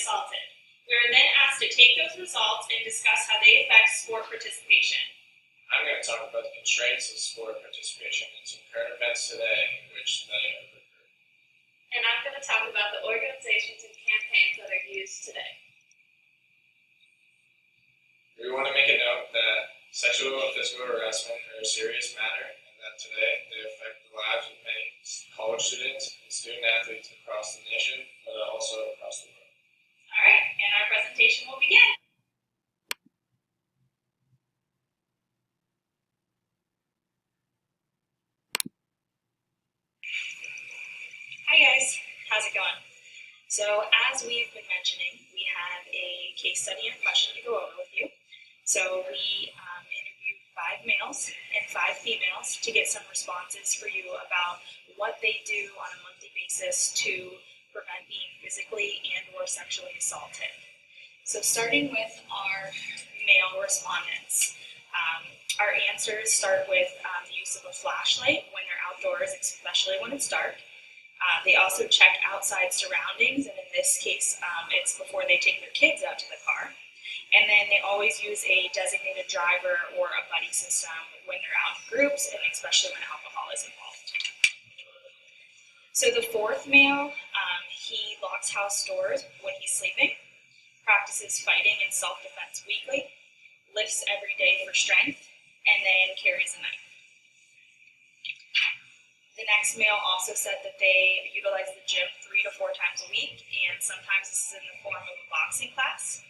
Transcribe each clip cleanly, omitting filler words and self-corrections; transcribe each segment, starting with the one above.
assaulted. We are then asked to take those results and discuss how they affect sport participation. I'm going to talk about the constraints of sport participation and some current events today in which they have occurred. And I'm going to talk about the organizations and campaigns that are used today. We want to make a note that sexual and physical harassment are a serious matter and that today they affect the lives of many college students and student athletes across the nation, but also across the world. All right, and our presentation will begin. Hi guys, how's it going? So as we've been mentioning, we have a case study and question to go over with you. So we interviewed 5 males and 5 females to get some responses for you about what they do on a monthly basis to prevent being physically and or sexually assaulted. So starting with our male respondents, our answers start with the use of a flashlight when they're outdoors, especially when it's dark. They also check outside surroundings, and in this case, it's before they take their kids out to the car. And then they always use a designated driver or a buddy system when they're out in groups, and especially when alcohol is involved. So the 4th male, he locks house doors when he's sleeping, practices fighting and self-defense weekly, lifts every day for strength, and then carries a knife. The next male also said that they utilize the gym 3 to 4 times a week, and sometimes this is in the form of a boxing class.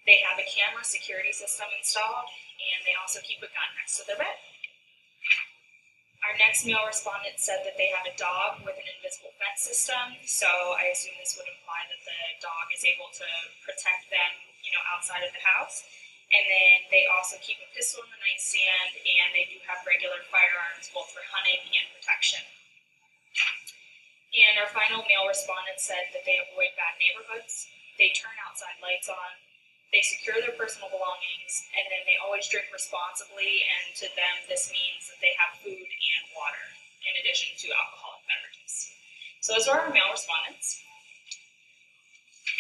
They have a camera security system installed, and they also keep a gun next to their bed. Our next male respondent said that they have a dog with an invisible fence system, so I assume this would imply that the dog is able to protect them, outside of the house. And then they also keep a pistol in the nightstand, and they do have regular firearms both for hunting and protection. And our final male respondent said that they avoid bad neighborhoods, they turn outside lights on, they secure their personal belongings, and then they always drink responsibly, and to them this means that they have food and water in addition to alcoholic beverages. So those are our male respondents.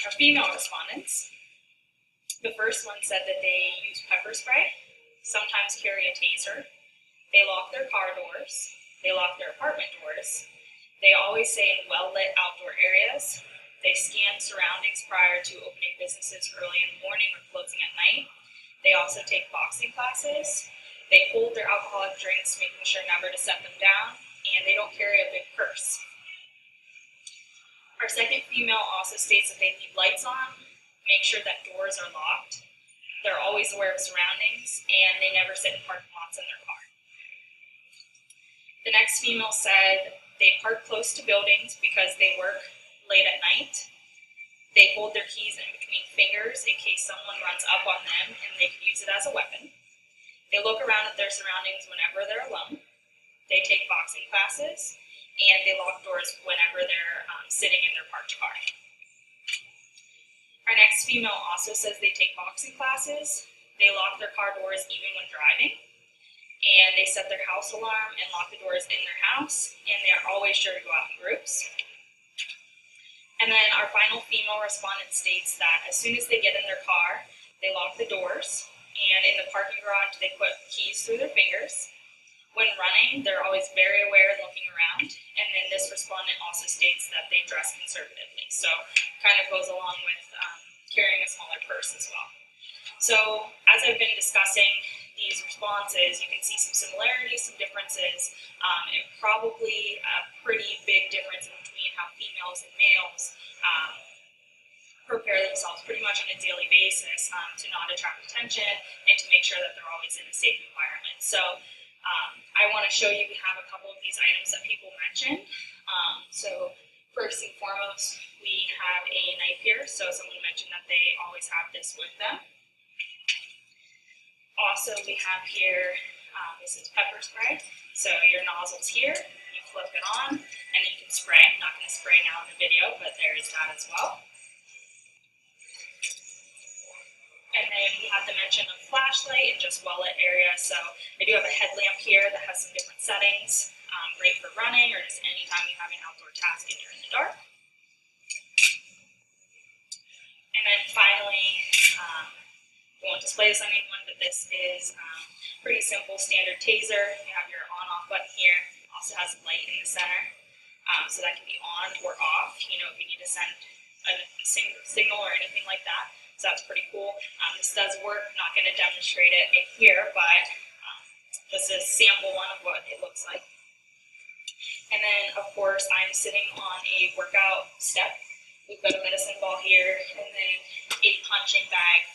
Our female respondents, the first one said that they use pepper spray, sometimes carry a taser, they lock their car doors, they lock their apartment doors, they always stay in well-lit outdoor areas, they scan surroundings prior to opening businesses early in the morning or closing at night, they also take boxing classes, they hold their alcoholic drinks, making sure never to set them down, and they don't carry a big purse. Our second female also states that they leave lights on, make sure that doors are locked, they're always aware of surroundings, and they never sit in parking lots in their car. The next female said they park close to buildings because they work late at night, they hold their keys in between fingers in case someone runs up on them and they could use it as a weapon, they look around at their surroundings whenever they're alone, they take boxing classes, and they lock doors whenever they're sitting in their parked car. Our next female also says they take boxing classes, they lock their car doors even when driving, and they set their house alarm and lock the doors in their house, and they are always sure to go out in groups. And then our final female respondent states that as soon as they get in their car, they lock the doors, and in the parking garage, they put keys through their fingers. When running, they're always very aware and looking around, and then this respondent also states that they dress conservatively, so kind of goes along with carrying a smaller purse as well. So as I've been discussing these responses, you can see some similarities, some differences, and probably a pretty big difference in between how females and males prepare themselves pretty much on a daily basis to not attract attention and to make sure that they're always in a safe environment. So I want to show you, we have a couple of these items that people mentioned. So first and foremost, we have a knife here. So someone mentioned that they always have this with them. Also, we have here, this is pepper spray. So your nozzle's here, you flip it on, and you can spray. I'm not going to spray now in the video, but there's that as well. And then we have the mention of flashlight and just well-lit area. So I do have a headlamp here that has some different settings, great for running or just anytime you have an outdoor task and you're in the dark. And then finally, we won't display this on anyone, but this is pretty simple standard taser. You have your on-off button here. It also has a light in the center, so that can be on or off. You know, if you need to send a signal or anything like that. So that's pretty cool. This does work. I'm not going to demonstrate it in here, but this is sample one of what it looks like. And then, of course, I'm sitting on a workout step. We've got a medicine ball here, and then a punching bag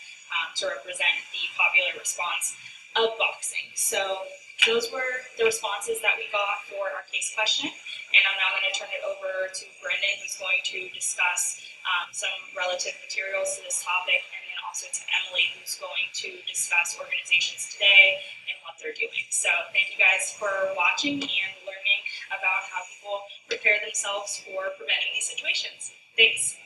to represent the popular response of boxing. So those were the responses that we got for our case question. And I'm now going to turn it over to Brendan, who's going to discuss some relative materials to this topic, and then also to Emily, who's going to discuss organizations today and what they're doing. So thank you guys for watching and learning about how people prepare themselves for preventing these situations. Thanks.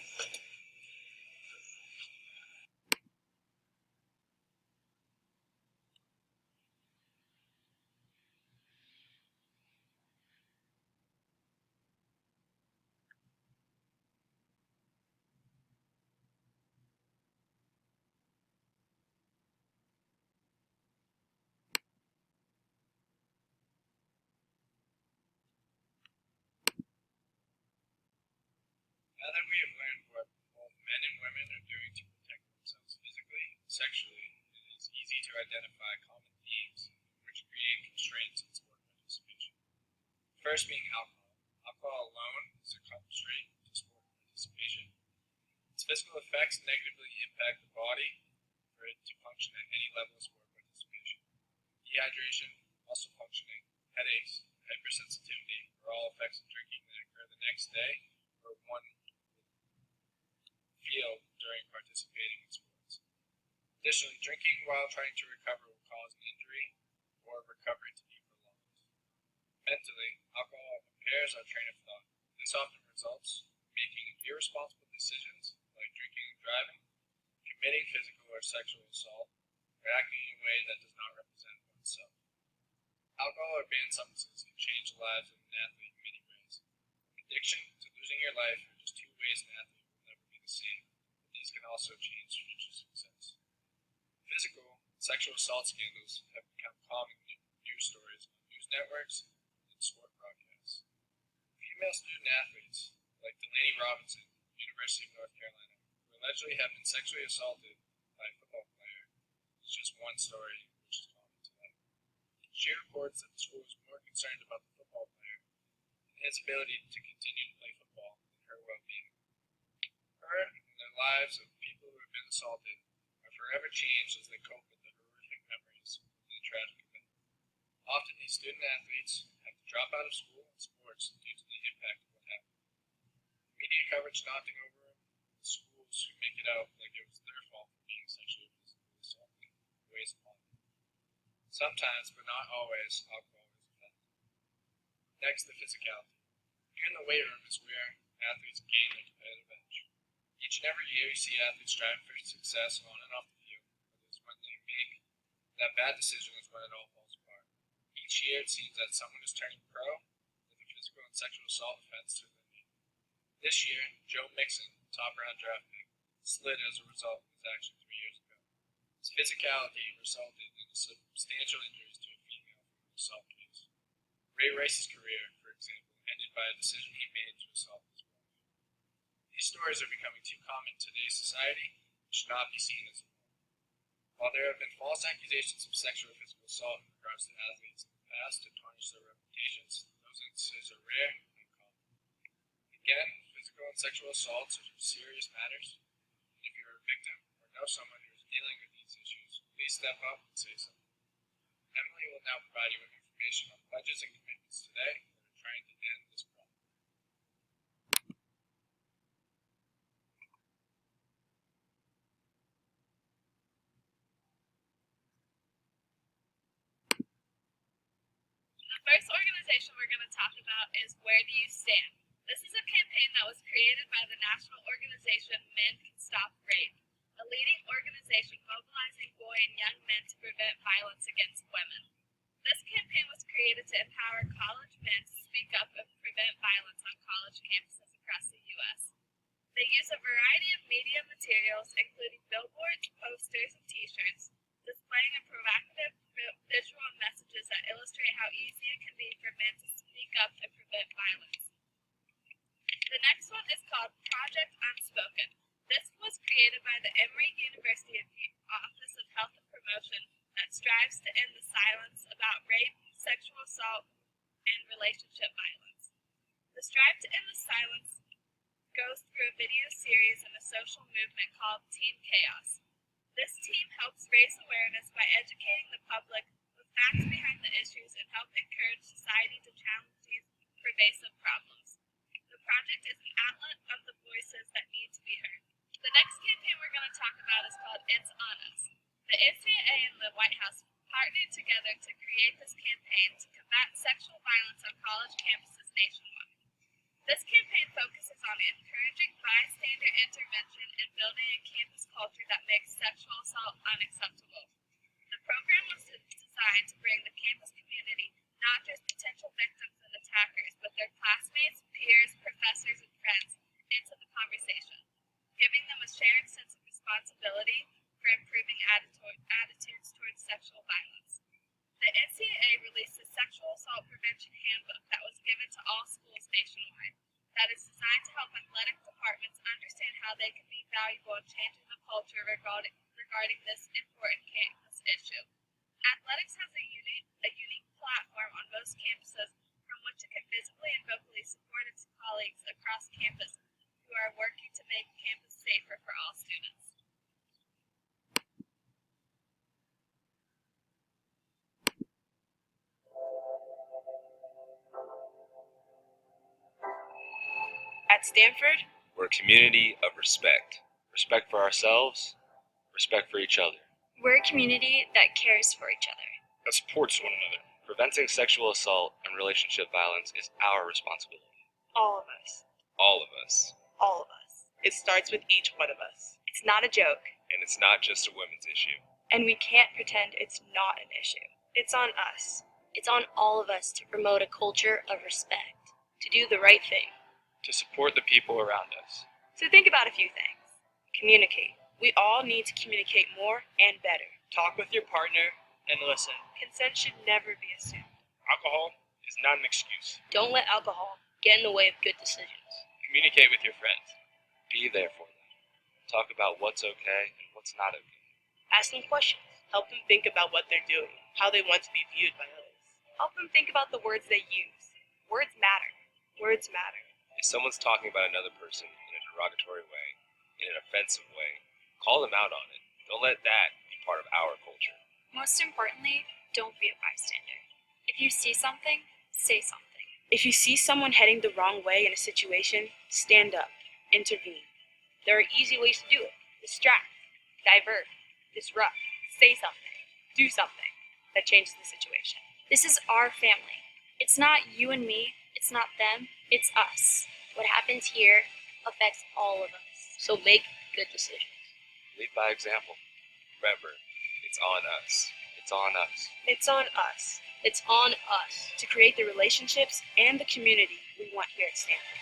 Now that we have learned what both men and women are doing to protect themselves physically and sexually, it is easy to identify common themes which create constraints in sport participation. First being alcohol. Alcohol alone is a constraint to sport participation. Its physical effects negatively impact the body for it to function at any level of sport participation. Dehydration, muscle functioning, headaches, hypersensitivity are all effects of drinking that occur the next day or one feel during participating in sports. Additionally, drinking while trying to recover will cause an injury or recovery to be prolonged. Mentally, alcohol impairs our train of thought. This often results in making irresponsible decisions like drinking and driving, committing physical or sexual assault, or acting in a way that does not represent oneself. Alcohol or banned substances can change the lives of an athlete in many ways. Addiction to losing your life are just two ways an athlete will never be the same, but these can also change future success. Physical and sexual assault scandals have become common news stories on news networks and sport broadcasts. Female student athletes, like Delaney Robinson, University of North Carolina, who allegedly have been sexually assaulted by a football player, is just one story which is common today. She reports that the school is more concerned about the football player and his ability to continue to play football than her well-being. Her and the lives of people who have been assaulted are forever changed as they cope with the horrific memories of the tragic event. Often these student athletes have to drop out of school and sports due to the impact of what happened. Media coverage nodding over them, the schools who make it out like it was their fault for being sexually or physically assaulted weighs upon them. Sometimes, but not always, alcohol is a factor. Next, the physicality. Here in the weight room is where athletes gain their competitive edge. Each and every year you see athletes striving for success on and off the field, but it's when they make that bad decision is when it all falls apart. Each year it seems that someone is turning pro with a physical and sexual assault offense to their name. This year, Joe Mixon, top round draft pick, slid as a result of his action 3 years ago. His physicality resulted in substantial injuries to a female from an assault case. Ray Rice's career, for example, ended by a decision he made to assault his wife. These stories are becoming too common in today's society and should not be seen as normal. While there have been false accusations of sexual or physical assault in regards to athletes in the past to tarnish their reputations, those instances are rare and common. Again, physical and sexual assaults are serious matters, and if you're a victim or know someone who is dealing with these issues, please step up and say something. Emily will now provide you with information on pledges and commitments today that are trying to end this problem. The first organization we're going to talk about is Where Do You Stand? This is a campaign that was created by the national organization Men Can Stop Rape, a leading organization mobilizing boy and young men to prevent violence against women. This campaign was created to empower college men to speak up and prevent violence on college campuses across the U.S. They use a variety of media materials, including billboards, posters, and t-shirts, displaying a provocative visual messages that illustrate how easy it can be for men to speak up and prevent violence. The next one is called Project Unspoken. This was created by the Emory University Office of Health and Promotion that strives to end the silence about rape, sexual assault, and relationship violence. The strive to end the silence goes through a video series and a social movement called Team Chaos. This team helps raise awareness by educating the public with facts behind the issues and help encourage society to challenge these pervasive problems. The project is an outlet of the voices that need to be heard. The next campaign we're going to talk about is called It's On Us. The NCAA and the White House partnered together to create this campaign to combat sexual violence on college campuses nationwide. This campaign focuses on encouraging bystander intervention and building a campus culture that makes sexual assault unacceptable. The program was designed to bring the campus community, not just potential victims and attackers, but their classmates, peers, professors, and friends, into the conversation, giving them a shared sense of responsibility for improving attitudes towards sexual violence. The NCAA released a sexual assault prevention handbook that was given to all schools nationwide that is designed to help athletic departments understand how they can be valuable in changing the culture regarding this important campus issue. Athletics has a unique platform on most campuses from which it can visibly and vocally support its colleagues across campus who are working to make campus safer for all students. At Stanford, we're a community of respect. Respect for ourselves, respect for each other. We're a community that cares for each other. That supports one another. Preventing sexual assault and relationship violence is our responsibility. All of us. All of us. All of us. It starts with each one of us. It's not a joke. And it's not just a women's issue. And we can't pretend it's not an issue. It's on us. It's on all of us to promote a culture of respect. To do the right thing. To support the people around us. So think about a few things. Communicate. We all need to communicate more and better. Talk with your partner and listen. Consent should never be assumed. Alcohol is not an excuse. Don't let alcohol get in the way of good decisions. Communicate with your friends. Be there for them. Talk about what's okay and what's not okay. Ask them questions. Help them think about what they're doing, how they want to be viewed by others. Help them think about the words they use. Words matter. Words matter. If someone's talking about another person in a derogatory way, in an offensive way, call them out on it. Don't let that be part of our culture. Most importantly, don't be a bystander. If you see something, say something. If you see someone heading the wrong way in a situation, stand up. Intervene. There are easy ways to do it. Distract. Divert. Disrupt. Say something. Do something that changes the situation. This is our family. It's not you and me. It's not them. It's us. What happens here affects all of us. So make good decisions. Lead by example. Remember, it's on us. It's on us. It's on us. It's on us to create the relationships and the community we want here at Stanford.